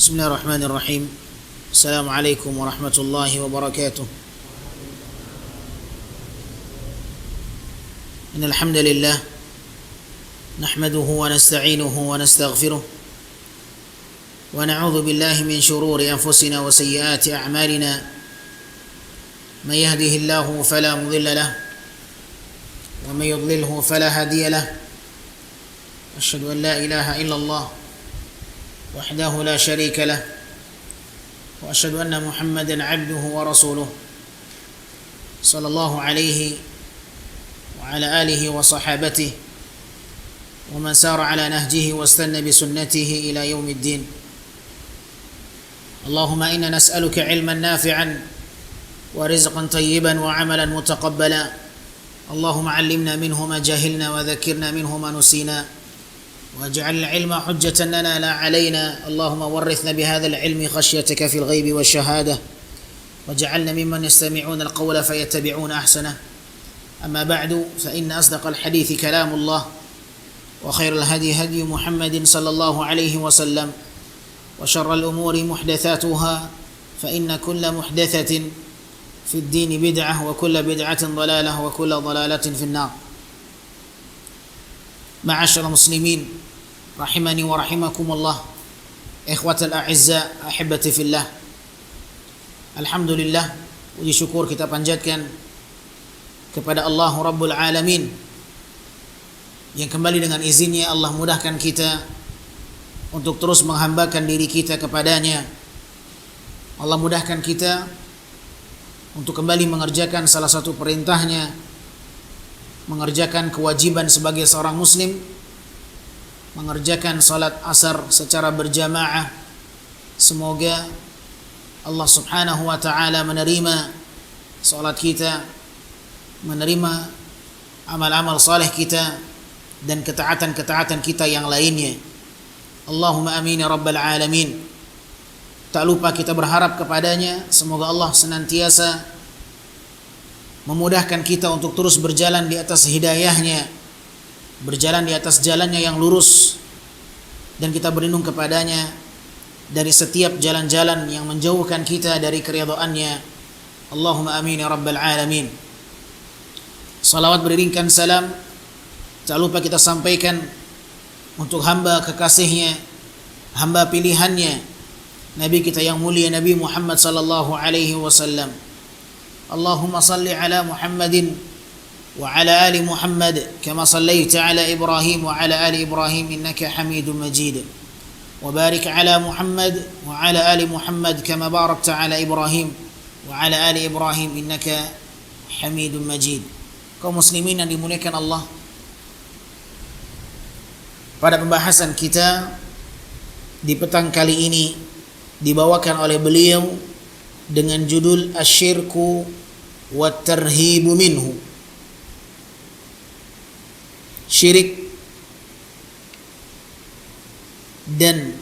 بسم الله الرحمن الرحيم. السلام عليكم ورحمة الله وبركاته. إن الحمد لله نحمده ونستعينه ونستغفره ونعوذ بالله من شرور أنفسنا وسيئات أعمالنا. من يهده الله فلا مضل له ومن يضلله فلا هادي له. أشهد أن لا إله إلا الله وحده لا شريك له وأشهد أن محمدا عبده ورسوله صلى الله عليه وعلى آله وصحابته ومن سار على نهجه واستنى بسنته إلى يوم الدين. اللهم إنا نسألك علما نافعا ورزقا طيبا وعملا متقبلا. اللهم علمنا منه ما جهلنا وذكرنا منه ما نسينا واجعل العلم حجة لنا لا علينا. اللهم ورثنا بهذا العلم خشيتك في الغيب والشهادة واجعلنا ممن يستمعون القول فيتبعون أحسنه. أما بعد فإن أصدق الحديث كلام الله وخير الهدي هدي محمد صلى الله عليه وسلم وشر الأمور محدثاتها فإن كل محدثة في الدين بدعة وكل بدعة ضلالة وكل ضلالة في النار. معاشر المسلمين rahimani wa rahimakumullah, ikhwatal a'izza, ahibati fillah. Alhamdulillah, puji syukur kita panjatkan kepada Allah Rabbul Alamin yang kembali dengan izinnya Allah mudahkan kita untuk terus menghambakan diri kita kepadanya. Allah mudahkan kita untuk kembali mengerjakan salah satu perintahnya, mengerjakan kewajiban sebagai seorang muslim, mengerjakan salat asar secara berjamaah. Semoga Allah Subhanahu wa taala menerima salat kita, menerima amal-amal saleh kita dan ketaatan-ketaatan kita yang lainnya. Allahumma amin ya rabbal alamin. Tak lupa kita berharap kepadanya semoga Allah senantiasa memudahkan kita untuk terus berjalan di atas hidayahnya, berjalan di atas jalannya yang lurus, dan kita berlindung kepadanya dari setiap jalan-jalan yang menjauhkan kita dari keridhaannya. Allahumma amin ya rabbal alamin. Salawat beriringkan salam tak lupa kita sampaikan untuk hamba kekasihnya, hamba pilihannya, Nabi kita yang mulia Nabi Muhammad sallallahu alaihi wasallam. Allahumma salli ala Muhammadin وعلى آل محمد كما صليت على إبراهيم وعلى آل إبراهيم إنك حميد مجيد وبارك على محمد وعلى آل محمد كما باركت على إبراهيم وعلى آل إبراهيم إنك حميد مجيد. Kaum muslimin yang dimuliakan Allah, pada pembahasan kita di petang kali ini dibawakan oleh beliau dengan judul Asyirku wa Tarhibu Minhu. Syirik dan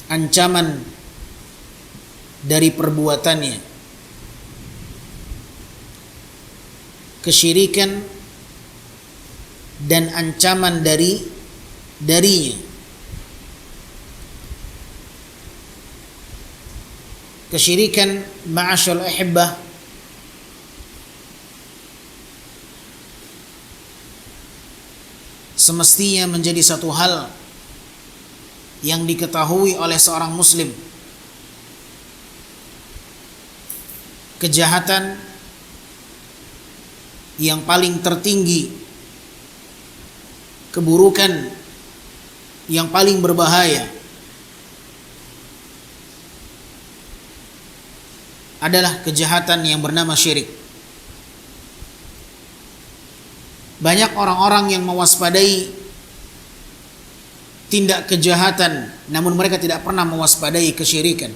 ancaman dari perbuatannya. Kesyirikan dan ancaman darinya. Kesyirikan, ma'asyal ahibbah, semestinya menjadi satu hal yang diketahui oleh seorang muslim. Kejahatan yang paling tertinggi, keburukan yang paling berbahaya adalah kejahatan yang bernama syirik. Banyak orang-orang yang mewaspadai tindak kejahatan, namun mereka tidak pernah mewaspadai kesyirikan.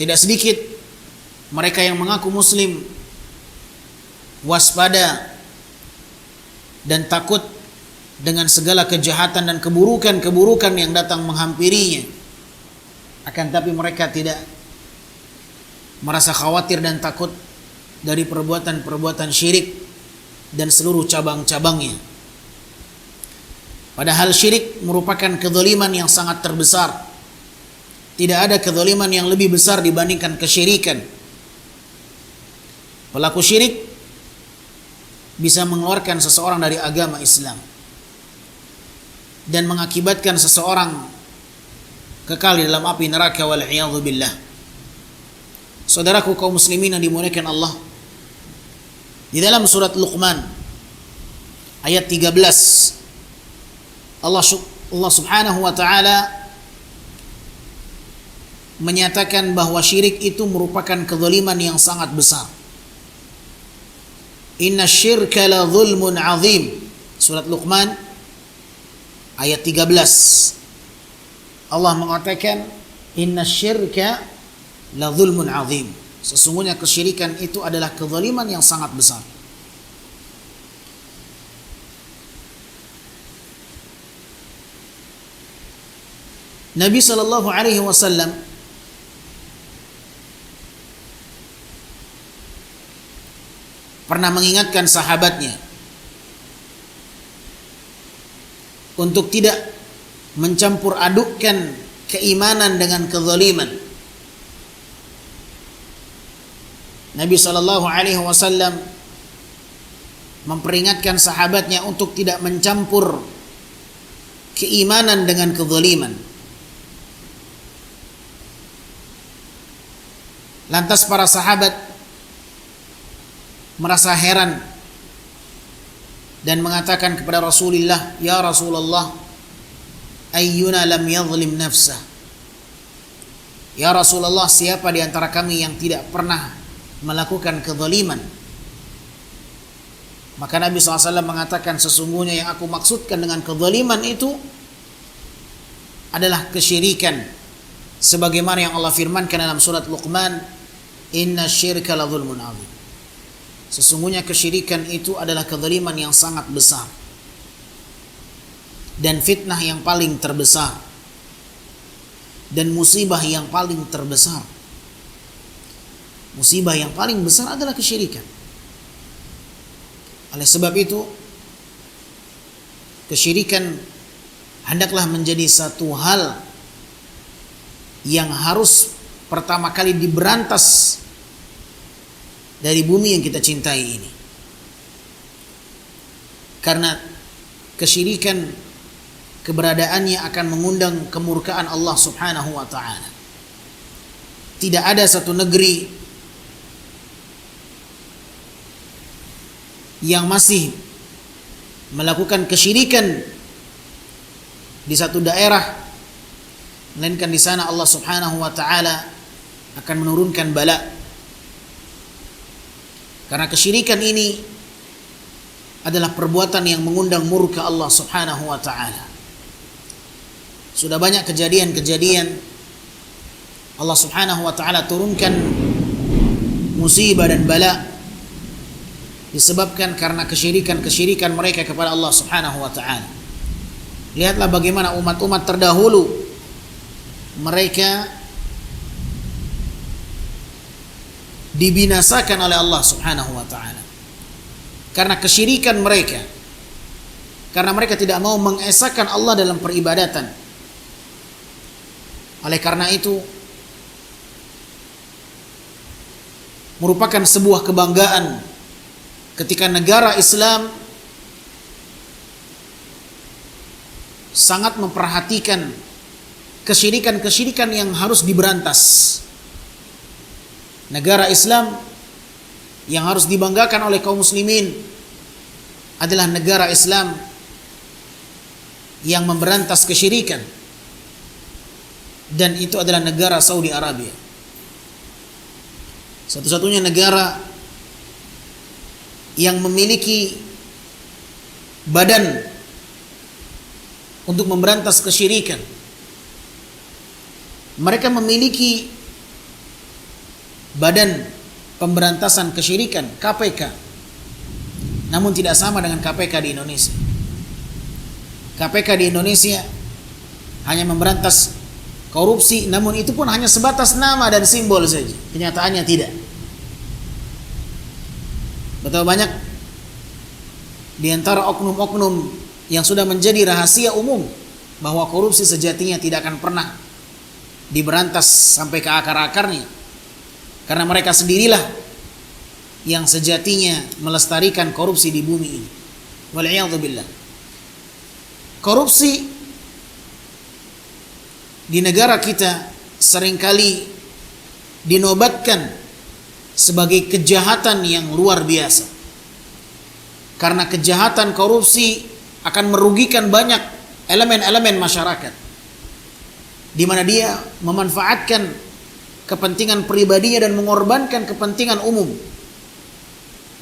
Tidak sedikit mereka yang mengaku muslim waspada dan takut dengan segala kejahatan dan keburukan-keburukan yang datang menghampirinya. Akan tapi mereka tidak merasa khawatir dan takut dari perbuatan-perbuatan syirik dan seluruh cabang-cabangnya. Padahal syirik merupakan kezaliman yang sangat terbesar. Tidak ada kezaliman yang lebih besar dibandingkan kesyirikan. Pelaku syirik bisa mengeluarkan seseorang dari agama Islam dan mengakibatkan seseorang kekal di dalam api neraka, wal iyadzu billah. Saudaraku kaum muslimin yang dimuliakan Allah, di dalam surat Luqman ayat 13 Allah Subhanahu wa taala menyatakan bahwa syirik itu merupakan kezaliman yang sangat besar. Inna syirka la zulmun azim. Surat Luqman ayat 13. Allah mengatakan inna syirka la zulmun azim. Sesungguhnya kesyirikan itu adalah kezaliman yang sangat besar. Nabi sallallahu alaihi wasallam pernah mengingatkan sahabatnya untuk tidak mencampur adukkan keimanan dengan kezaliman. Nabi sallallahu alaihi wasallam memperingatkan sahabatnya untuk tidak mencampur keimanan dengan kezaliman. Lantas para sahabat merasa heran dan mengatakan kepada Rasulullah, "Ya Rasulullah, ayyuna lam yadhlim nafsah?" Ya Rasulullah, siapa di antara kami yang tidak pernah melakukan kezaliman? Maka Nabi SAW mengatakan, sesungguhnya yang aku maksudkan dengan kezaliman itu adalah kesyirikan, sebagaimana yang Allah firmankan dalam surat Luqman, inna syirka la zulmun azim. Sesungguhnya kesyirikan itu adalah kezaliman yang sangat besar dan fitnah yang paling terbesar dan musibah yang paling terbesar. Musibah yang paling besar adalah kesyirikan. Oleh sebab itu, kesyirikan hendaklah menjadi satu hal yang harus pertama kali diberantas dari bumi yang kita cintai ini. Karena kesyirikan keberadaannya akan mengundang kemurkaan Allah Subhanahu wa taala. Tidak ada satu negeri yang masih melakukan kesyirikan di satu daerah, melainkan di sana Allah Subhanahu wa taala akan menurunkan bala. Karena kesyirikan ini adalah perbuatan yang mengundang murka Allah Subhanahu wa taala. Sudah banyak kejadian-kejadian Allah Subhanahu wa taala turunkan musibah dan bala disebabkan karena kesyirikan mereka kepada Allah Subhanahu wa taala. Lihatlah bagaimana umat-umat terdahulu mereka dibinasakan oleh Allah Subhanahu wa taala karena kesyirikan mereka, karena mereka tidak mau mengesahkan Allah dalam peribadatan. Oleh karena itu merupakan sebuah kebanggaan ketika negara Islam sangat memperhatikan kesyirikan yang harus diberantas. Negara Islam yang harus dibanggakan oleh kaum muslimin adalah negara Islam yang memberantas kesyirikan, dan itu adalah negara Saudi Arabia. Satu-satunya negara yang memiliki badan untuk memberantas kesyirikan. Mereka memiliki Badan Pemberantasan Kesyirikan, KPK. Namun tidak sama dengan KPK di Indonesia. KPK di Indonesia hanya memberantas korupsi, namun itu pun hanya sebatas nama dan simbol saja. Kenyataannya tidak. Betapa banyak di antara oknum-oknum yang sudah menjadi rahasia umum bahwa korupsi sejatinya tidak akan pernah diberantas sampai ke akar-akarnya, karena mereka sendirilah yang sejatinya melestarikan korupsi di bumi ini. Wal'iyadzubillah. Korupsi di negara kita seringkali dinobatkan sebagai kejahatan yang luar biasa, karena kejahatan korupsi akan merugikan banyak elemen-elemen masyarakat, di mana dia memanfaatkan kepentingan pribadinya dan mengorbankan kepentingan umum.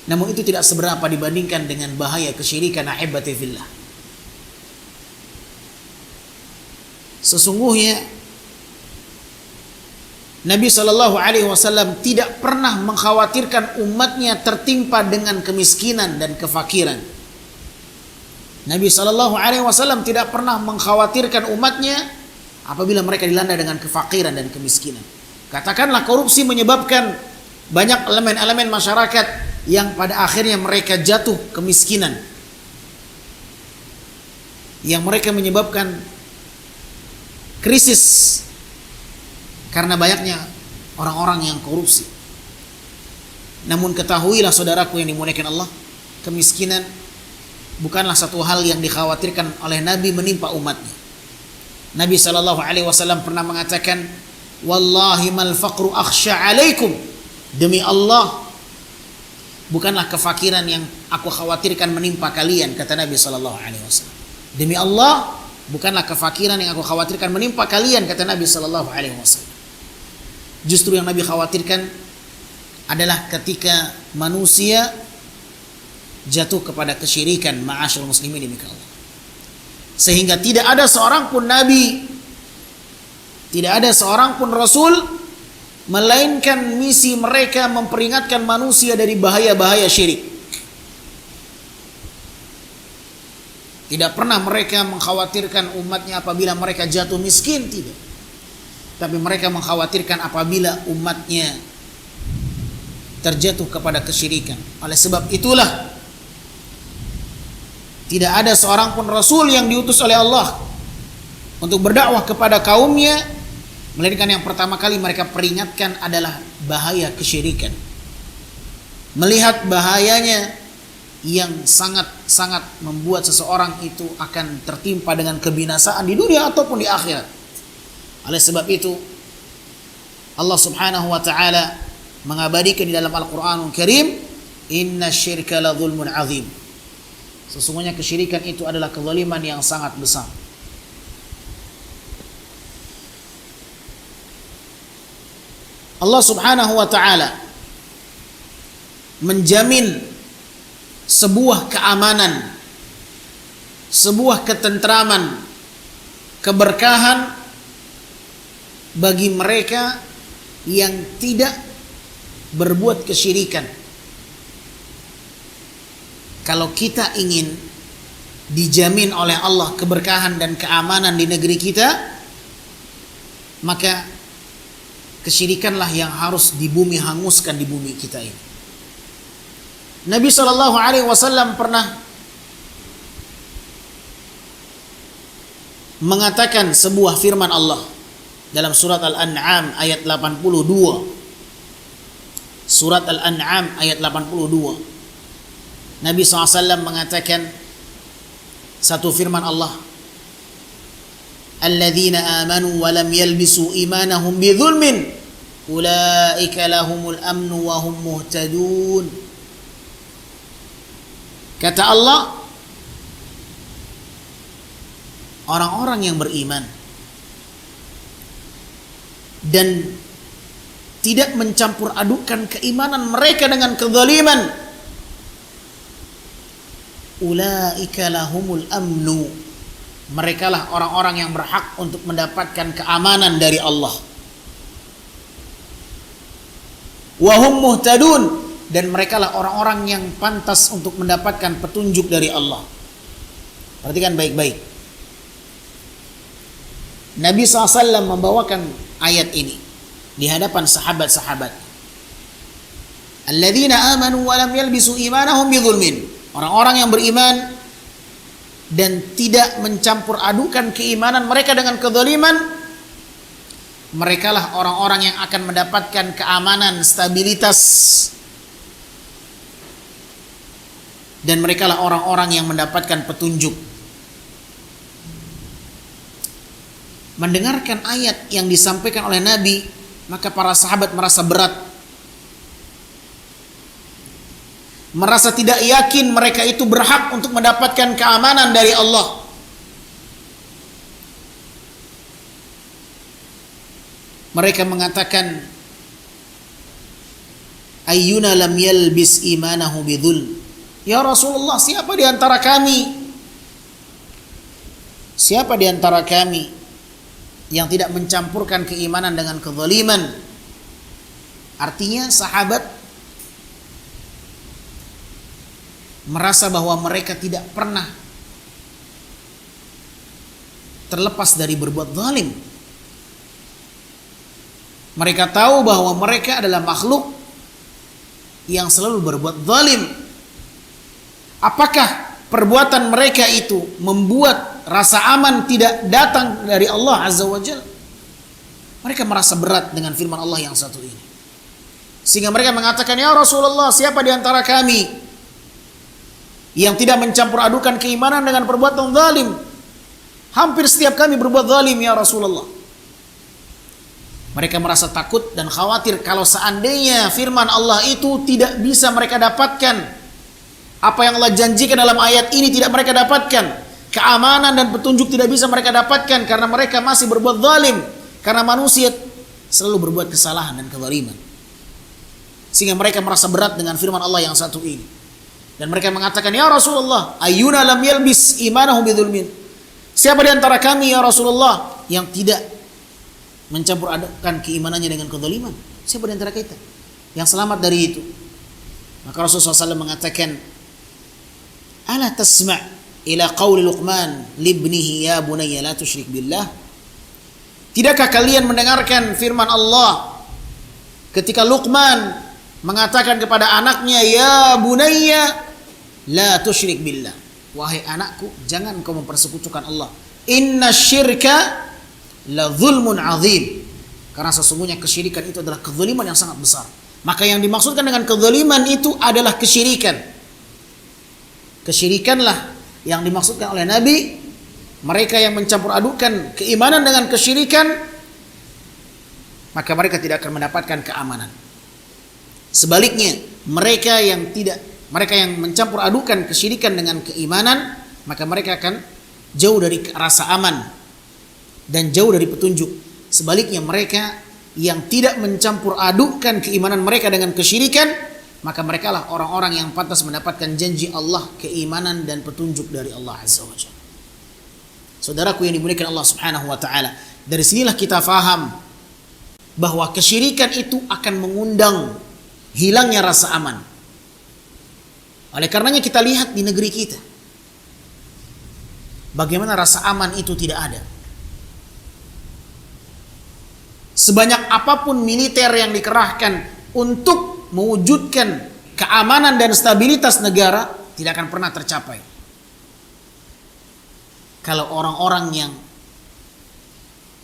Namun itu tidak seberapa dibandingkan dengan bahaya kesyirikan. Ahibati fillah. Sesungguhnya Nabi SAW tidak pernah mengkhawatirkan umatnya tertimpa dengan kemiskinan dan kefakiran. Nabi SAW tidak pernah mengkhawatirkan umatnya apabila mereka dilanda dengan kefakiran dan kemiskinan. Katakanlah korupsi menyebabkan banyak elemen-elemen masyarakat yang pada akhirnya mereka jatuh kemiskinan, yang mereka menyebabkan krisis karena banyaknya orang-orang yang korupsi. Namun ketahuilah saudaraku yang dimuliakan Allah, kemiskinan bukanlah satu hal yang dikhawatirkan oleh Nabi menimpa umatnya. Nabi SAW pernah mengatakan, wallahi mal faqru akhsha alaikum, demi Allah bukanlah kefakiran yang aku khawatirkan menimpa kalian, kata Nabi SAW. Demi Allah, bukanlah kefakiran yang aku khawatirkan menimpa kalian, kata Nabi SAW. Justru yang Nabi khawatirkan adalah ketika manusia jatuh kepada kesyirikan, ma'asyarul muslimin demi Allah. Sehingga tidak ada seorang pun Nabi, tidak ada seorang pun Rasul, melainkan misi mereka memperingatkan manusia dari bahaya-bahaya syirik. Tidak pernah mereka mengkhawatirkan umatnya apabila mereka jatuh miskin, tidak. Tapi mereka mengkhawatirkan apabila umatnya terjatuh kepada kesyirikan. Oleh sebab itulah tidak ada seorang pun Rasul yang diutus oleh Allah untuk berdakwah kepada kaumnya, melainkan yang pertama kali mereka peringatkan adalah bahaya kesyirikan. Melihat bahayanya yang sangat-sangat membuat seseorang itu akan tertimpa dengan kebinasaan di dunia ataupun di akhirat. Oleh sebab itu Allah Subhanahu wa taala mengabadikan di dalam Al-Qur'anul Karim, inna syirka la dzulmun azim. Sesungguhnya kesyirikan itu adalah kezaliman yang sangat besar. Allah Subhanahu wa taala menjamin sebuah keamanan, sebuah ketentraman, keberkahan bagi mereka yang tidak berbuat kesyirikan. Kalau kita ingin dijamin oleh Allah keberkahan dan keamanan di negeri kita, maka kesyirikanlah yang harus hanguskan di bumi kita ini. Nabi SAW pernah mengatakan sebuah firman Allah dalam surat Al-An'am ayat 82. Surat Al-An'am ayat 82. Nabi SAW mengatakan satu firman Allah, alladzina amanu wa lam yalbisu imanahum bidzulmin ulaika lahumul amnu wa hum muhtadun. Kata Allah, orang-orang yang beriman dan tidak mencampur adukan keimanan mereka dengan kezaliman, ulaika lahumul amnu, merekalah orang-orang yang berhak untuk mendapatkan keamanan dari Allah, wahum muhtadun, dan merekalah orang-orang yang pantas untuk mendapatkan petunjuk dari Allah. Perhatikan baik-baik. Nabi SAW membawakan ayat ini di hadapan sahabat-sahabat. Alladzina amanu wa lam yalbisu imanahum bidzulmin. Orang-orang yang beriman dan tidak mencampur adukan keimanan mereka dengan kezaliman, merekalah orang-orang yang akan mendapatkan keamanan, stabilitas, dan merekalah orang-orang yang mendapatkan petunjuk. Mendengarkan ayat yang disampaikan oleh Nabi, maka para sahabat merasa berat, merasa tidak yakin mereka itu berhak untuk mendapatkan keamanan dari Allah. Mereka mengatakan, ayyuna lam yalbis imanahu bidhulm. Ya Rasulullah, siapa di antara kami yang tidak mencampurkan keimanan dengan kezaliman? Artinya sahabat merasa bahwa mereka tidak pernah terlepas dari berbuat zalim. Mereka tahu bahwa mereka adalah makhluk yang selalu berbuat zalim. Apakah perbuatan mereka itu membuat rasa aman tidak datang dari Allah Azza wa Jalla? Mereka merasa berat dengan firman Allah yang satu ini, sehingga mereka mengatakan, ya Rasulullah, siapa di antara kami yang tidak mencampur adukan keimanan dengan perbuatan zalim? Hampir setiap kami berbuat zalim ya Rasulullah. Mereka merasa takut dan khawatir kalau seandainya firman Allah itu tidak bisa mereka dapatkan, apa yang Allah janjikan dalam ayat ini tidak mereka dapatkan, keamanan dan petunjuk tidak bisa mereka dapatkan karena mereka masih berbuat zalim, karena manusia selalu berbuat kesalahan dan kezaliman. Sehingga mereka merasa berat dengan firman Allah yang satu ini, dan mereka mengatakan, ya Rasulullah, ayyuna lam yalbis imanahu bidzulmin. Siapa di antara kami ya Rasulullah yang tidak mencampur adukan keimanannya dengan kezaliman? Siapa di antara kita yang selamat dari itu? Maka Rasulullah SAW mengatakan, ala tasma' ila qawli Luqman libnihi ya bunayya la tusyrik billah. Tidakkah kalian mendengarkan firman Allah ketika Luqman mengatakan kepada anaknya, ya bunayya la tusyrik billah, wahai anakku, jangan kau mempersekutukan Allah. Inna syirka la zulmun azim, karena sesungguhnya kesyirikan itu adalah kezaliman yang sangat besar. Maka yang dimaksudkan dengan kezaliman itu adalah kesyirikan. Kesyirikanlah yang dimaksudkan oleh Nabi. Mereka yang mencampur adukan keimanan dengan kesyirikan, maka mereka tidak akan mendapatkan keamanan. Sebaliknya, mereka yang mencampur adukan kesyirikan dengan keimanan, maka mereka akan jauh dari rasa aman dan jauh dari petunjuk. Sebaliknya, mereka yang tidak mencampur adukan keimanan mereka dengan kesyirikan, maka mereka lah orang-orang yang pantas mendapatkan janji Allah, keimanan dan petunjuk dari Allah Azza wa Jalla. Saudaraku yang dimuliakan Allah Subhanahu wa taala, dari sinilah kita faham bahwa kesyirikan itu akan mengundang hilangnya rasa aman. Oleh karenanya kita lihat di negeri kita, bagaimana rasa aman itu tidak ada. Sebanyak apapun militer yang dikerahkan untuk mewujudkan keamanan dan stabilitas negara, tidak akan pernah tercapai kalau orang-orang yang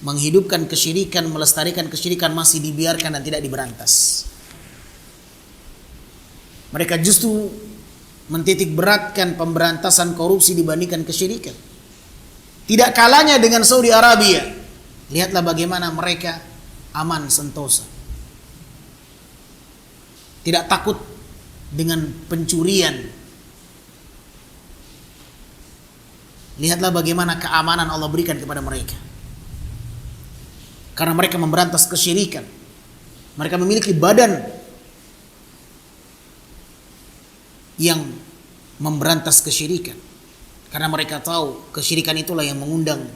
menghidupkan kesyirikan, melestarikan kesyirikan masih dibiarkan dan tidak diberantas. Mereka justru mentitik beratkan pemberantasan korupsi dibandingkan kesyirikan. Tidak kalanya dengan Saudi Arabia. Lihatlah bagaimana mereka aman sentosa. Tidak takut dengan pencurian. Lihatlah bagaimana keamanan Allah berikan kepada mereka. Karena mereka memberantas kesyirikan. Mereka memiliki badan yang memberantas kesyirikan. Karena mereka tahu kesyirikan itulah yang mengundang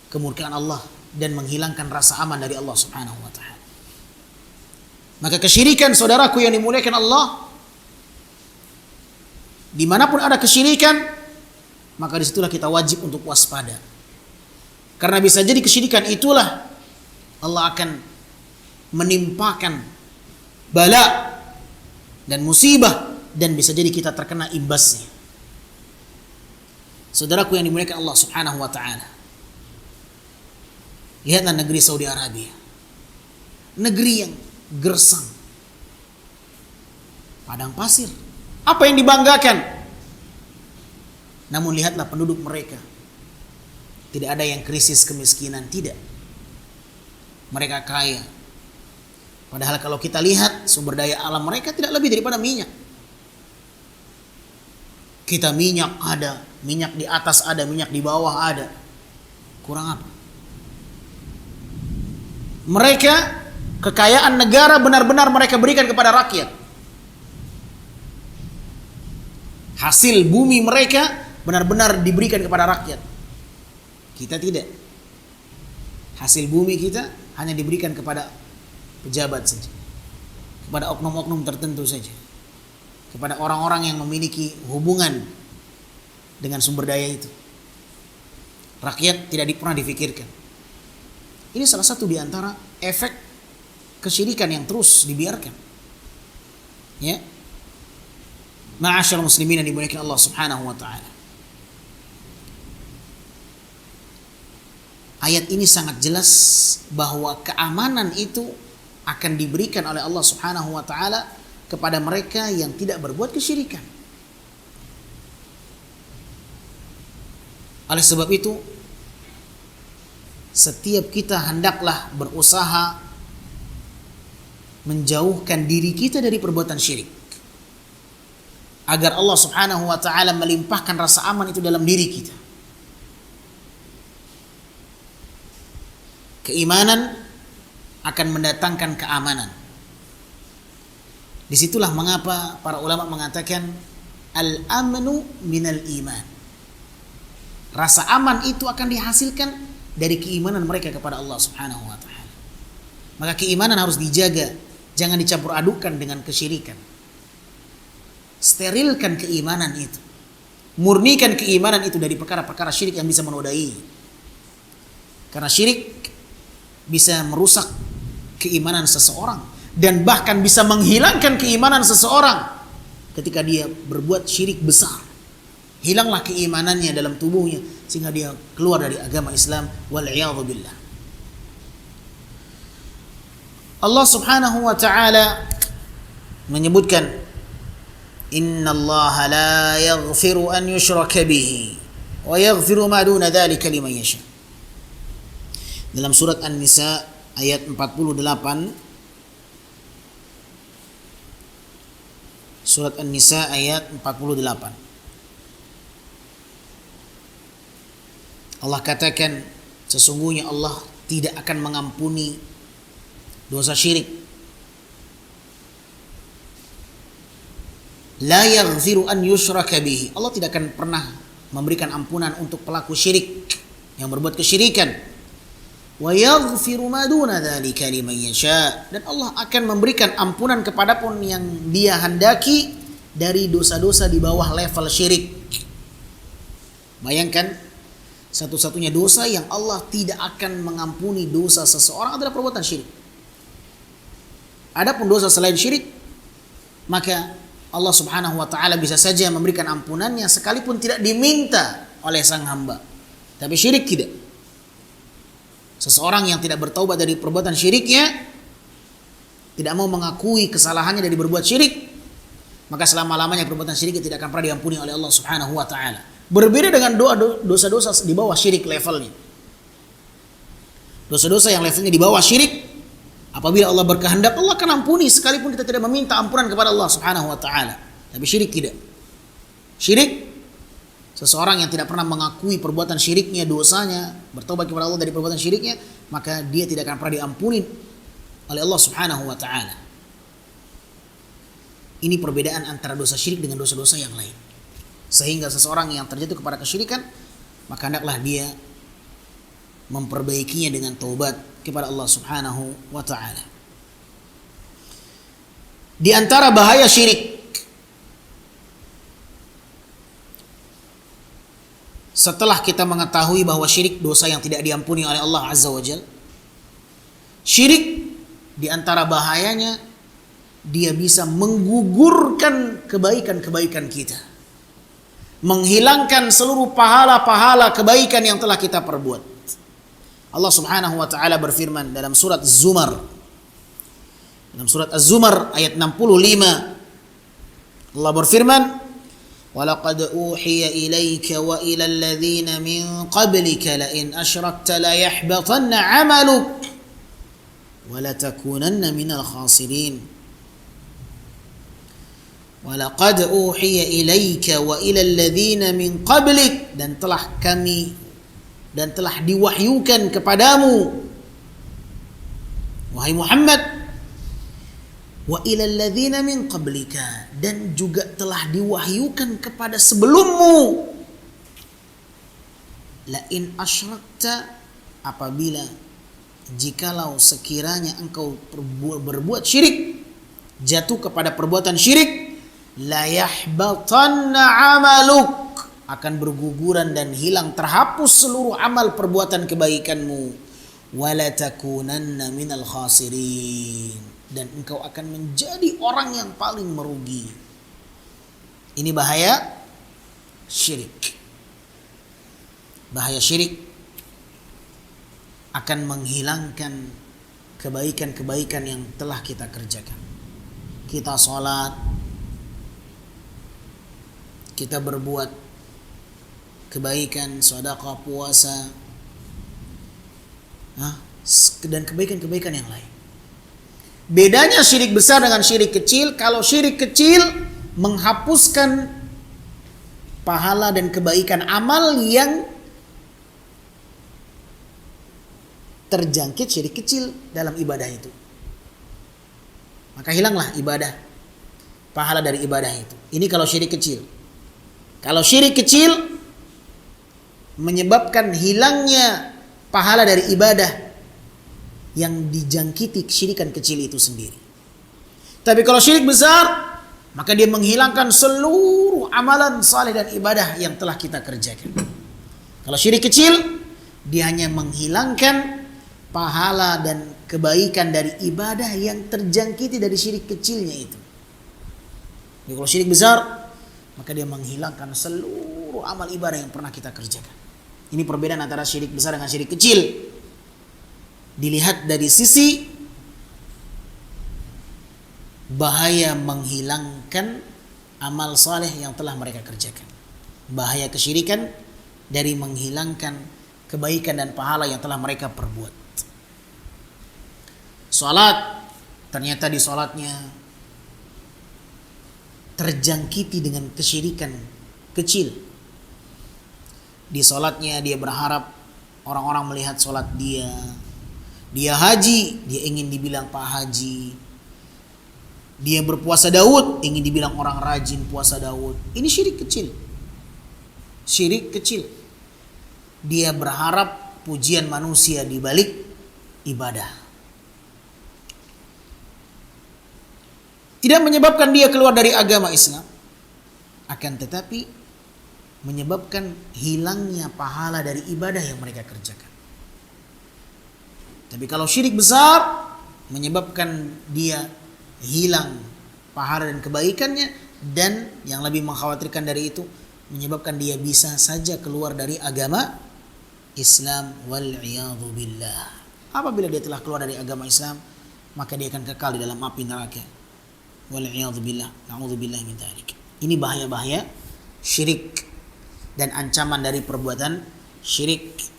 kemurkaan Allah dan menghilangkan rasa aman dari Allah Subhanahu wa taala. Maka kesyirikan, saudaraku yang dimuliakan Allah, dimanapun ada kesyirikan, maka disitulah kita wajib untuk waspada. Karena bisa jadi kesyirikan itulah Allah akan menimpakan bala dan musibah, dan bisa jadi kita terkena imbasnya. Saudaraku yang dimuliakan Allah Subhanahu wa taala. Lihatlah negeri Saudi Arabia. Negeri yang gersang. Padang pasir. Apa yang dibanggakan? Namun lihatlah penduduk mereka. Tidak ada yang krisis kemiskinan, tidak. Mereka kaya. Padahal kalau kita lihat sumber daya alam mereka tidak lebih daripada minyak. Kita minyak ada, minyak di atas ada, minyak di bawah ada. Kurang apa? Mereka, kekayaan negara benar-benar mereka berikan kepada rakyat. Hasil bumi mereka benar-benar diberikan kepada rakyat. Kita tidak. Hasil bumi kita hanya diberikan kepada pejabat saja, kepada oknum-oknum tertentu saja, kepada orang-orang yang memiliki hubungan dengan sumber daya itu. Rakyat tidak pernah difikirkan. Ini salah satu di antara efek kesyirikan yang terus dibiarkan. Ya, ma'asyiral muslimin yang dimuliakan Allah Subhanahu wa taala. Ayat ini sangat jelas bahwa keamanan itu akan diberikan oleh Allah Subhanahu wa taala kepada mereka yang tidak berbuat kesyirikan. Oleh sebab itu, setiap kita hendaklah berusaha menjauhkan diri kita dari perbuatan syirik, agar Allah Subhanahu wa taala melimpahkan rasa aman itu dalam diri kita. Keimanan akan mendatangkan keamanan. Disitulah mengapa para ulama mengatakan al-amnu minal iman. Rasa aman itu akan dihasilkan dari keimanan mereka kepada Allah Subhanahu wa taala. Maka keimanan harus dijaga, jangan dicampur adukan dengan kesyirikan. Sterilkan keimanan itu. Murnikan keimanan itu dari perkara-perkara syirik yang bisa menodai. Karena syirik bisa merusak keimanan seseorang dan bahkan bisa menghilangkan keimanan seseorang ketika dia berbuat syirik besar. Hilanglah keimanannya dalam tubuhnya sehingga dia keluar dari agama Islam, wal iyadzu billah. Allah Subhanahu wa taala menyebutkan, innallaha la yaghfiru an yushraka bihi wa yaghfiru ma duna dzalika liman yasha. Dalam surat An-Nisa ayat 48, surat An-Nisa ayat 48, Allah katakan sesungguhnya Allah tidak akan mengampuni dosa syirik. La yaghfiru an yushraka bihi. Allah tidak akan pernah memberikan ampunan untuk pelaku syirik yang berbuat kesyirikan. Wa yaghfiru ma duna dzalika liman yasha. Dan Allah akan memberikan ampunan kepadapun yang Dia hendaki dari dosa-dosa di bawah level syirik. Bayangkan, satu-satunya dosa yang Allah tidak akan mengampuni dosa seseorang adalah perbuatan syirik. Adapun dosa selain syirik, maka Allah Subhanahu wa taala bisa saja memberikan ampunannya sekalipun tidak diminta oleh sang hamba. Tapi syirik tidak. Seseorang yang tidak bertaubat dari perbuatan syiriknya, tidak mau mengakui kesalahannya dari berbuat syirik, maka selama-lamanya perbuatan syirik tidak akan pernah diampuni oleh Allah Subhanahu wa taala. Berbeda dengan dosa-dosa di bawah syirik levelnya. Dosa-dosa yang levelnya di bawah syirik, apabila Allah berkehendak, Allah akan ampuni sekalipun kita tidak meminta ampunan kepada Allah Subhanahu wa taala. Tapi syirik tidak. Syirik, seseorang yang tidak pernah mengakui perbuatan syiriknya, dosanya, bertobat kepada Allah dari perbuatan syiriknya, maka dia tidak akan pernah diampuni oleh Allah Subhanahu wa taala. Ini perbedaan antara dosa syirik dengan dosa-dosa yang lain. Sehingga seseorang yang terjatuh kepada kesyirikan, maka hendaklah dia memperbaikinya dengan taubat kepada Allah Subhanahu wa taala. Di antara bahaya syirik, setelah kita mengetahui bahwa syirik dosa yang tidak diampuni oleh Allah Azza wa Jalla, syirik di antara bahayanya, dia bisa menggugurkan kebaikan-kebaikan kita. menghilangkan seluruh pahala-pahala kebaikan yang telah kita perbuat. Allah Subhanahu wa taala berfirman dalam surat Az-Zumar. Dalam surat Az-Zumar ayat 65. Allah berfirman, "Walaqad uhiya ilaika wa ilal ladzina min qablika la in asyrakta la yahbatanna 'amaluk wa la takunanna minal khasirin." Walaqad uhiya ilaika wa ilal ladzina min qablik, dan telah diwahyukan kepadamu wahai Muhammad, wa ilal ladzina min qablika, dan juga telah diwahyukan kepada sebelummu, la in asyrakta, apabila jikalau sekiranya engkau berbuat syirik, jatuh kepada perbuatan syirik, la yahbatanna amaluk, akan berguguran dan hilang, terhapus seluruh amal perbuatan kebaikanmu, wala takunanna minal khasirin, dan engkau akan menjadi orang yang paling merugi. Ini bahaya syirik. Bahaya syirik akan menghilangkan kebaikan-kebaikan yang telah kita kerjakan. Kita sholat, kita berbuat kebaikan, sedekah, puasa, dan kebaikan-kebaikan yang lain. Bedanya syirik besar dengan syirik kecil, kalau syirik kecil menghapuskan pahala dan kebaikan amal yang terjangkit syirik kecil dalam ibadah itu. Maka hilanglah ibadah, pahala dari ibadah itu. Ini kalau syirik kecil. Kalau syirik kecil menyebabkan hilangnya pahala dari ibadah yang dijangkiti kesyirikan kecil itu sendiri. Tapi kalau syirik besar, maka dia menghilangkan seluruh amalan saleh dan ibadah yang telah kita kerjakan. Kalau syirik kecil, dia hanya menghilangkan pahala dan kebaikan dari ibadah yang terjangkiti dari syirik kecilnya itu. Jadi kalau syirik besar, maka dia menghilangkan seluruh amal ibadah yang pernah kita kerjakan. Ini perbedaan antara syirik besar dengan syirik kecil. Dilihat dari sisi bahaya menghilangkan amal saleh yang telah mereka kerjakan. Bahaya kesyirikan dari menghilangkan kebaikan dan pahala yang telah mereka perbuat. Salat, ternyata di salatnya terjangkiti dengan kesyirikan kecil. Di salatnya dia berharap orang-orang melihat salat dia. Dia haji, dia ingin dibilang Pak Haji. Dia berpuasa Daud, ingin dibilang orang rajin puasa Daud. Ini syirik kecil. Syirik kecil. Dia berharap pujian manusia di balik ibadah. Tidak menyebabkan dia keluar dari agama Islam, akan tetapi menyebabkan hilangnya pahala dari ibadah yang mereka kerjakan. Tapi kalau syirik besar, menyebabkan dia hilang pahala dan kebaikannya, dan yang lebih mengkhawatirkan dari itu, menyebabkan dia bisa saja keluar dari agama Islam, wal-'iyadhu billah. Apabila dia telah keluar dari agama Islam, maka dia akan kekal di dalam api neraka. Wal-'iyadhu billah, na'udzubillah min dzalik. Ini bahaya-bahaya syirik dan ancaman dari perbuatan syirik.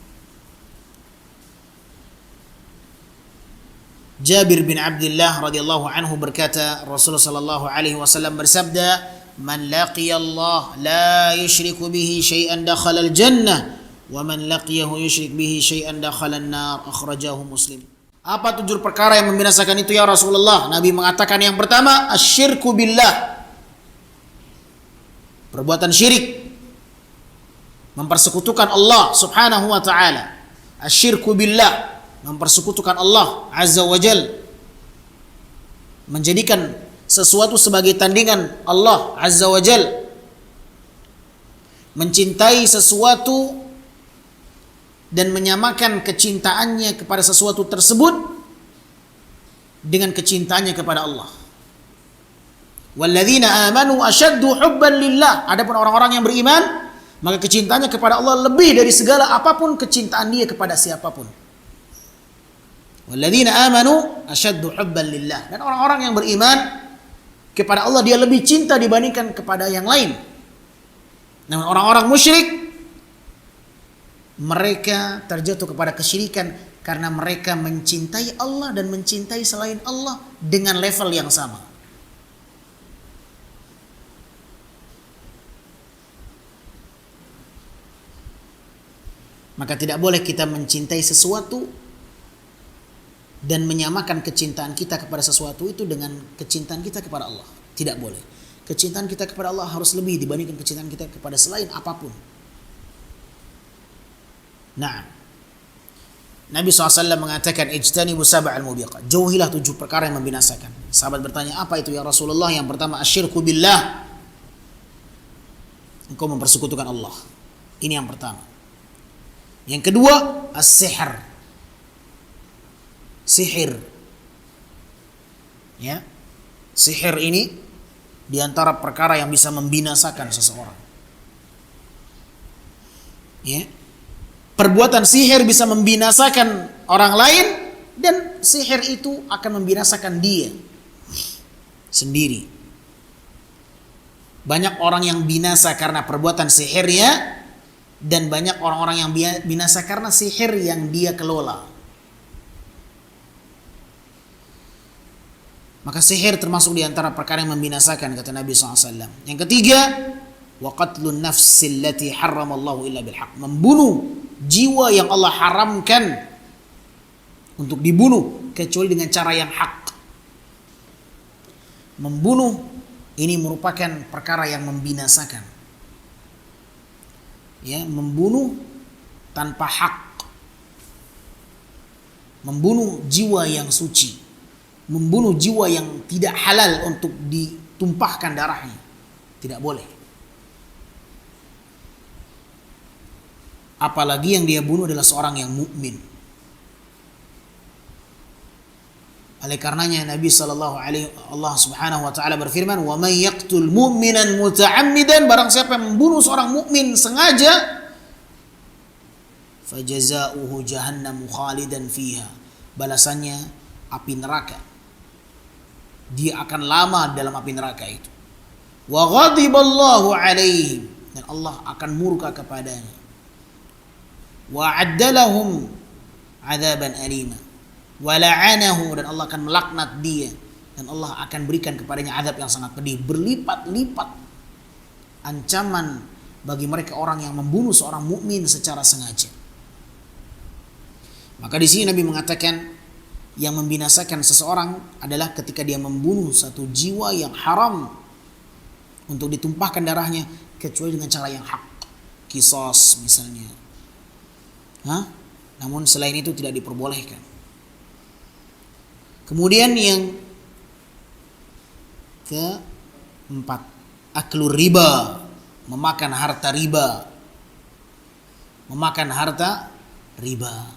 Jabir bin Abdullah radhiyallahu anhu berkata, Rasulullah sallallahu alaihi wasallam bersabda, "Man laqiya Allah la yusyriku bihi syai'an dakhala al-jannah, wa man laqiyahu yusyrik bihi syai'an dakhala an-nar." Akhrajahu Muslim. Apa 7 perkara yang membinasakan itu ya Rasulullah? Nabi mengatakan yang pertama, asyirku billah. Perbuatan syirik. Mempersekutukan Allah subhanahu wa ta'ala. Asyirku billah. Mempersekutukan Allah azza wa jal. Menjadikan sesuatu sebagai tandingan Allah azza wa jal. Mencintai sesuatu dan menyamakan kecintaannya kepada sesuatu tersebut dengan kecintaannya kepada Allah. Walladzina amanu asyaddu hubban lillah. Adapun orang-orang yang beriman, maka kecintaannya kepada Allah lebih dari segala apapun kecintaan dia kepada siapapun. Walladzina amanu asyaddu hubban lillah. Dan orang-orang yang beriman kepada Allah dia lebih cinta dibandingkan kepada yang lain. Namun orang-orang musyrik, mereka terjatuh kepada kesyirikan karena mereka mencintai Allah dan mencintai selain Allah dengan level yang sama. Maka tidak boleh kita mencintai sesuatu dan menyamakan kecintaan kita kepada sesuatu itu dengan kecintaan kita kepada Allah. Tidak boleh. Kecintaan kita kepada Allah harus lebih dibandingkan kecintaan kita kepada selain apapun. Nah, Nabi SAW mengatakan, ijtanibu sab'al mubiqat. Jauhilah 7 perkara yang membinasakan. Sahabat bertanya, apa itu ya Rasulullah? Yang pertama, asyirku billah. Engkau mempersekutukan Allah. Ini yang pertama. Yang kedua, as-sihr. Sihir. Ya. Sihir ini diantara perkara yang bisa membinasakan seseorang. Ya. Perbuatan sihir bisa membinasakan orang lain dan sihir itu akan membinasakan dia sendiri. Banyak orang yang binasa karena perbuatan sihirnya dan banyak orang-orang yang binasa karena sihir yang dia kelola. Maka sihir termasuk diantara perkara yang membinasakan, kata Nabi SAW. Yang ketiga, wa qatlun nafsi allati harramallahu illa bilhaq. Membunuh jiwa yang Allah haramkan untuk dibunuh kecuali dengan cara yang hak. Membunuh ini merupakan perkara yang membinasakan. Ya, membunuh tanpa hak, membunuh jiwa yang suci, membunuh jiwa yang tidak halal untuk ditumpahkan darahnya, tidak boleh. Apalagi yang dia bunuh adalah seorang yang mukmin. Oleh karenanya Nabi Allah Subhanahu wa taala berfirman, "Wa may yaqtul mu'minan muta'ammidan", barang siapa yang membunuh seorang mukmin sengaja, fajazauhu jahannam khalidan fiha. Balasannya api neraka. Dia akan lama dalam api neraka itu. Wa ghadiballahu alaihim, dan Allah akan murka kepadanya. Wa addalahum adzaban alima. Wala'anahu, dan Allah akan melaknat dia, dan Allah akan berikan kepadanya azab yang sangat pedih, berlipat-lipat ancaman bagi mereka orang yang membunuh seorang mukmin secara sengaja. Maka di sini Nabi mengatakan yang membinasakan seseorang adalah ketika dia membunuh satu jiwa yang haram untuk ditumpahkan darahnya kecuali dengan cara yang hak, qisas misalnya. Namun selain itu tidak diperbolehkan. Kemudian yang keempat, aklu riba, memakan harta riba. Memakan harta riba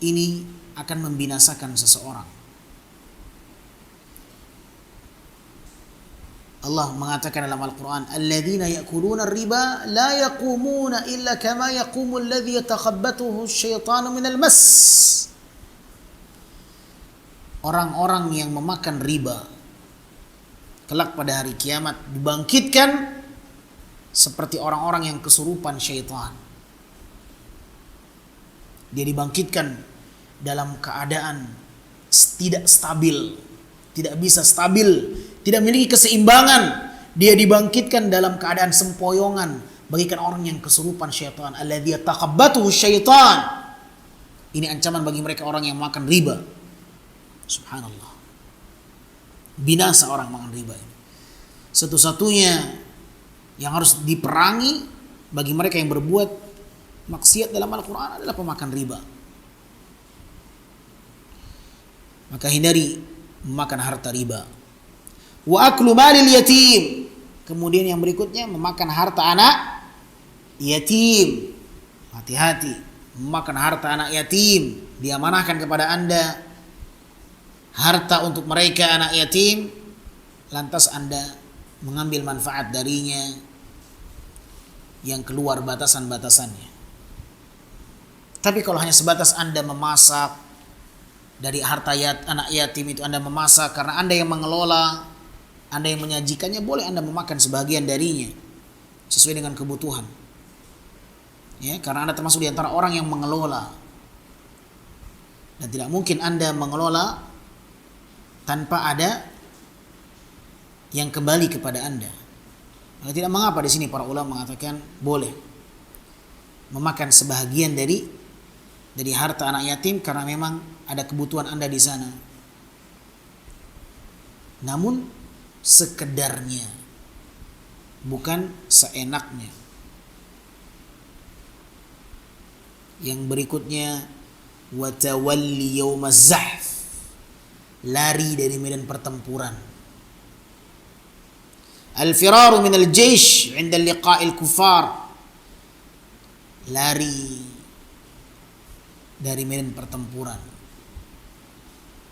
ini akan membinasakan seseorang. Allah mengatakan dalam Al-Quran, alladzina ya'kuluna riba la yaqumuna illa kama yaqumu alladhi yatakhabbathu asyaitanu minal mas. Orang-orang yang memakan riba kelak pada hari kiamat dibangkitkan seperti orang-orang yang kesurupan syaitan. Dia dibangkitkan dalam keadaan tidak stabil, tidak bisa stabil, tidak memiliki keseimbangan. Dia dibangkitkan dalam keadaan sempoyongan, bagikan orang yang kesurupan syaitan. Alladzi yatakhabbathu syaitan. Ini ancaman bagi mereka orang yang makan riba. Subhanallah. Binasa orang makan riba ini. Satu-satunya yang harus diperangi bagi mereka yang berbuat maksiat dalam Al-Quran adalah pemakan riba. Maka hindari memakan harta riba. Wa aklu malil yatim. Kemudian yang berikutnya memakan harta anak yatim. Hati-hati, memakan harta anak yatim. Diamanahkan kepada Anda harta untuk mereka anak yatim, lantas Anda mengambil manfaat darinya yang keluar batasan-batasannya. Tapi kalau hanya sebatas Anda memasak dari harta anak yatim itu, Anda memasak karena Anda yang mengelola, Anda yang menyajikannya, boleh Anda memakan sebagian darinya sesuai dengan kebutuhan. Ya, karena Anda termasuk di antara orang yang mengelola. Dan tidak mungkin Anda mengelola tanpa ada yang kembali kepada Anda. Maka tidak mengapa di sini para ulama mengatakan boleh memakan sebahagian dari harta anak yatim karena memang ada kebutuhan Anda di sana. Namun sekedarnya, bukan seenaknya. Yang berikutnya, watawalli yaumaz zahf, lari dari medan pertempuran. Al-firaru minal jaysh 'inda liqa'il kufar, lari dari medan pertempuran.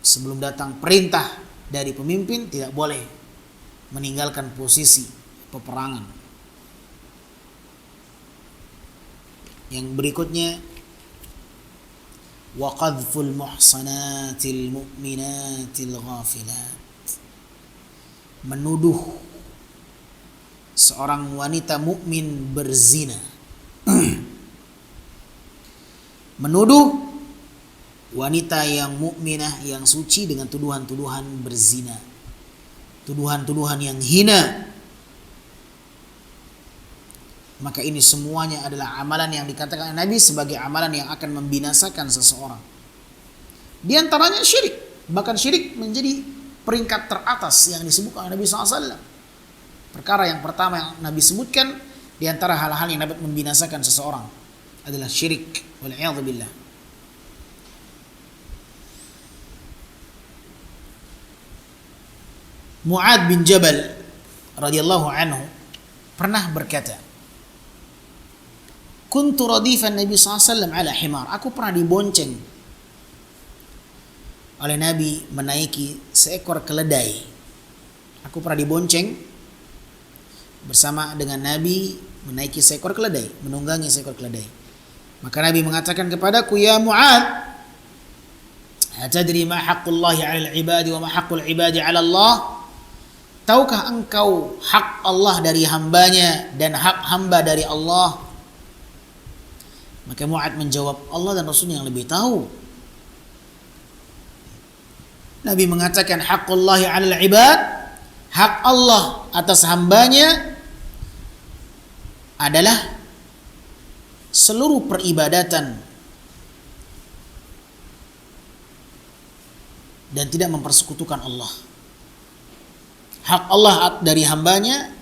Sebelum datang perintah dari pemimpin, tidak boleh meninggalkan posisi peperangan. Yang berikutnya, wa qadhful muhsanatil mu'minatil ghafilat, menuduh seorang wanita mukmin berzina. Menuduh wanita yang mukminah, yang suci dengan tuduhan-tuduhan berzina, tuduhan-tuduhan yang hina. Maka ini semuanya adalah amalan yang dikatakan Nabi sebagai amalan yang akan membinasakan seseorang. Di antaranya syirik. Bahkan syirik menjadi peringkat teratas yang disebutkan oleh Nabi SAW. Perkara yang pertama yang Nabi sebutkan di antara hal-hal yang dapat membinasakan seseorang adalah syirik. Wal'iyadzubillah. Mu'ad bin Jabal radhiyallahu anhu pernah berkata, kuntu radifan Nabi SAW ala himar, aku pernah dibonceng oleh Nabi menaiki seekor keledai. Aku pernah dibonceng bersama dengan Nabi menaiki seekor keledai, menunggangi seekor keledai. Maka Nabi mengatakan kepadaku, ya Mu'ad, atadri ma haqqullahi 'alal 'ibadi wa ma haqqul 'ibadi 'ala Allah? Tahukah engkau hak Allah dari hambanya dan hak hamba dari Allah? Maka Mu'ad menjawab, Allah dan Rasulnya yang lebih tahu. Nabi mengatakan haqqullahi 'alal 'ibad, hak Allah atas hambanya adalah seluruh peribadatan dan tidak mempersekutukan Allah. Hak Allah dari hambanya,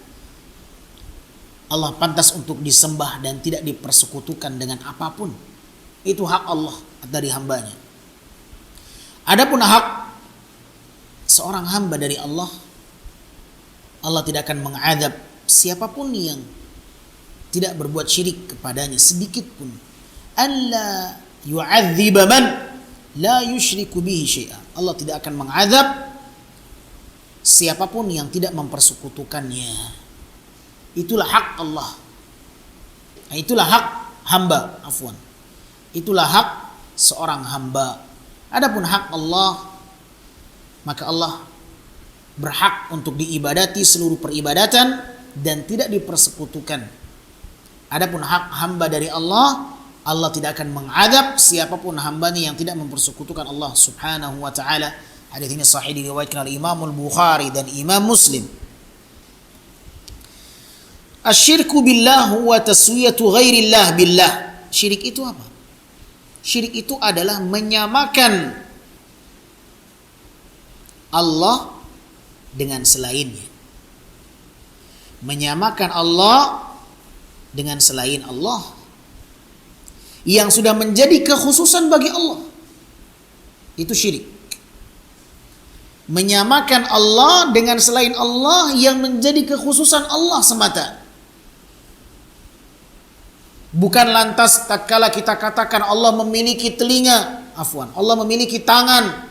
Allah pantas untuk disembah dan tidak dipersekutukan dengan apapun. Itu hak Allah dari hambanya. Adapun hak seorang hamba dari Allah, Allah tidak akan mengadab siapapun yang tidak berbuat syirik kepadanya sedikit pun. Alla yu'adziba man la yusyriku bihi syai'a. Allah tidak akan mengadab siapapun yang tidak mempersekutukannya. Itulah hak Allah. Itulah hak hamba, afwan. Itulah hak seorang hamba. Adapun hak Allah, maka Allah berhak untuk diibadati seluruh peribadatan dan tidak dipersekutukan. Adapun hak hamba dari Allah, Allah tidak akan mengadab siapapun hambanya yang tidak mempersekutukan Allah Subhanahu wa taala. Hadis ini sahih diriwayatkan oleh Imam Al-Bukhari dan Imam Muslim. Asyirku billah wa taswiyatu ghairillah billah. Syirik itu apa? Syirik itu adalah menyamakan Allah dengan selainnya. Menyamakan Allah dengan selain Allah yang sudah menjadi kekhususan bagi Allah. Itu syirik. Menyamakan Allah dengan selain Allah yang menjadi kekhususan Allah semata. Bukan lantas tatkala kita katakan Allah memiliki telinga, afwan, Allah memiliki tangan,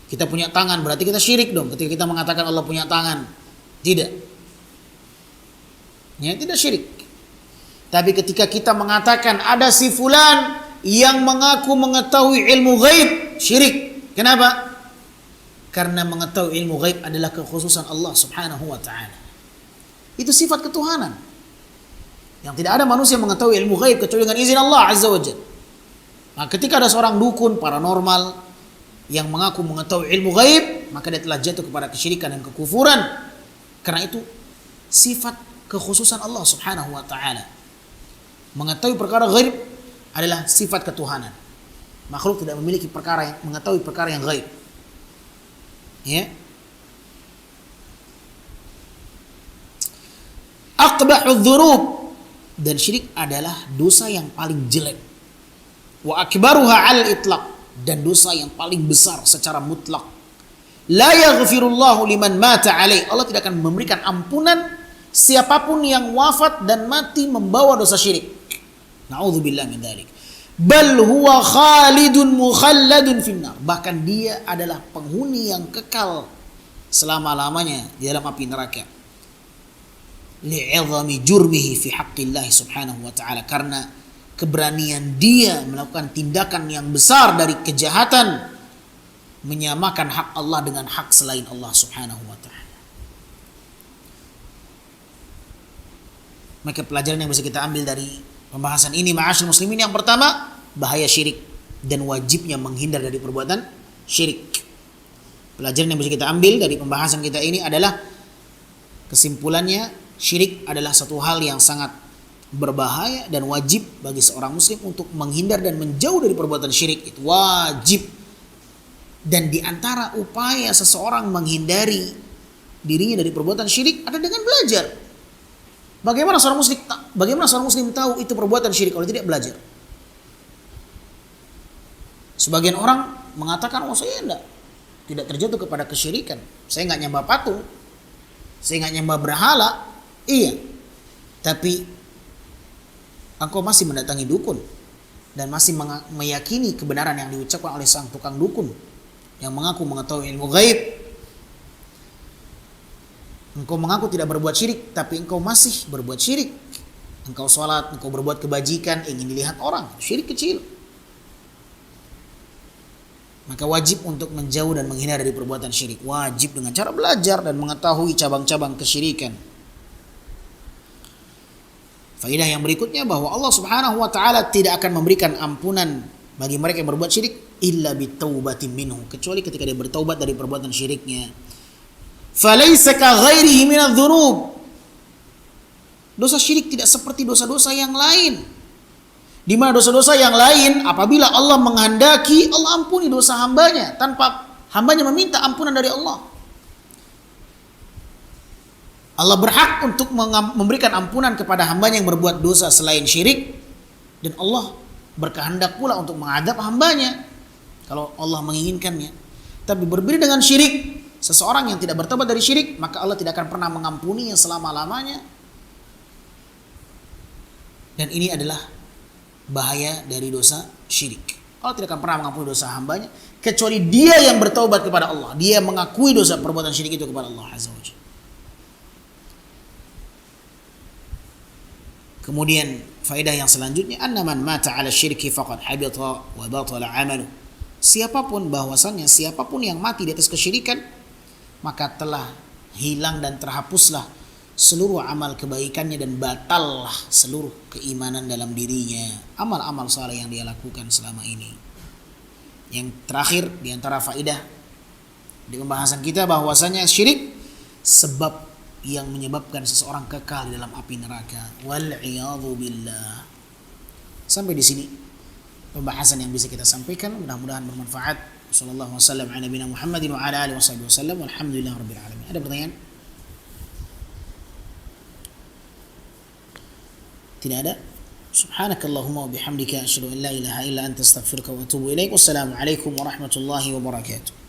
Kita punya tangan berarti kita syirik dong ketika kita mengatakan Allah punya tangan. Tidak. Ya, tidak syirik. Tapi ketika kita mengatakan ada si fulan yang mengaku mengetahui ilmu ghaib, syirik. Kenapa? Karena mengetahui ilmu ghaib adalah kekhususan Allah Subhanahu wa taala. Itu sifat ketuhanan. Yang tidak ada manusia yang mengetahui ilmu ghaib kecuali dengan izin Allah Azza wa Jalla. Nah, ketika ada seorang dukun paranormal yang mengaku mengetahui ilmu ghaib, maka dia telah jatuh kepada kesyirikan dan kekufuran. Karena itu sifat kekhususan Allah Subhanahu wa taala. Mengetahui perkara ghaib adalah sifat ketuhanan. Makhluk tidak memiliki perkara yang mengetahui perkara yang ghaib. Ya. Aqbahudz dzunub, dan syirik adalah dosa yang paling jelek. Wa akbaruha 'al itlaq, dan dosa yang paling besar secara mutlak. La yaghfirullahu liman mata alaih. Allah tidak akan memberikan ampunan siapapun yang wafat dan mati membawa dosa syirik. Na'udzubillah min dzalik. Bal huwa khalidun mukhalladun finnar. Bahkan dia adalah penghuni yang kekal selama-lamanya di dalam api neraka. Li'idhami jurmihi fi haqqillah subhanahu wa ta'ala. Karena keberanian dia melakukan tindakan yang besar dari kejahatan, menyamakan hak Allah dengan hak selain Allah Subhanahu wa taala. Maka pelajaran yang bisa kita ambil dari pembahasan ini, ma'asyiral muslimin, yang pertama, bahaya syirik dan wajibnya menghindar dari perbuatan syirik. Pelajaran yang bisa kita ambil dari pembahasan kita ini adalah kesimpulannya, syirik adalah satu hal yang sangat berbahaya dan wajib bagi seorang muslim untuk menghindar dan menjauh dari perbuatan syirik. Itu wajib. Dan di antara upaya seseorang menghindari dirinya dari perbuatan syirik ada dengan belajar. Bagaimana seorang muslim tahu itu perbuatan syirik kalau tidak belajar? Sebagian orang mengatakan, oh saya tidak terjatuh kepada kesyirikan. Saya nggak nyembah patung, saya nggak nyembah berhala. Iya, tapi engkau masih mendatangi dukun dan masih meyakini kebenaran yang diucapkan oleh sang tukang dukun yang mengaku mengetahui ilmu gaib. Engkau mengaku tidak berbuat syirik, tapi engkau masih berbuat syirik. Engkau sholat, engkau berbuat kebajikan, ingin dilihat orang, syirik kecil. Maka wajib untuk menjauh dan menghindar dari perbuatan syirik. Wajib dengan cara belajar dan mengetahui cabang-cabang kesyirikan. Faedah yang berikutnya bahwa Allah Subhanahu wa taala tidak akan memberikan ampunan bagi mereka yang berbuat syirik illa bitaubatin minhu, kecuali ketika dia bertaubat dari perbuatan syiriknya. Falaysa ka ghairihi minadz dzunub. Dosa syirik tidak seperti dosa-dosa yang lain. Di mana dosa-dosa yang lain apabila Allah menghendaki, Allah ampuni dosa hambanya tanpa hambanya meminta ampunan dari Allah. Allah berhak untuk memberikan ampunan kepada hambanya yang berbuat dosa selain syirik, dan Allah berkehendak pula untuk mengadab hambanya kalau Allah menginginkannya. Tapi berbeda dengan syirik, seseorang yang tidak bertobat dari syirik, maka Allah tidak akan pernah mengampuninya selama-lamanya. Dan ini adalah bahaya dari dosa syirik. Allah tidak akan pernah mengampuni dosa hambanya kecuali dia yang bertaubat kepada Allah. Dia mengakui dosa perbuatan syirik itu kepada Allah Azza wa Jalla. Kemudian faedah yang selanjutnya, anna man mata 'ala syirki faqad habita wa batala 'amalu. Siapapun yang mati di atas kesyirikan, maka telah hilang dan terhapuslah seluruh amal kebaikannya dan batallah seluruh keimanan dalam dirinya, amal-amal saleh yang dia lakukan selama ini. Yang terakhir di antara faedah di pembahasan kita bahwasanya syirik sebab yang menyebabkan seseorang kekal di dalam api neraka. Wal'iyadzu billah. Sampai di sini pembahasan yang bisa kita sampaikan, mudah-mudahan bermanfaat. Sallallahu wasallam ala nabiyina Muhammadin wa ala alihi wasallam. Walhamdulillahirabbil alamin. Ada pertanyaan? Tidak ada? Subhanakallahumma wa bihamdika asyhadu an la ilaha illa anta astaghfiruka wa atubu ilaik. Wassalamu alaikum warahmatullahi wabarakatuh.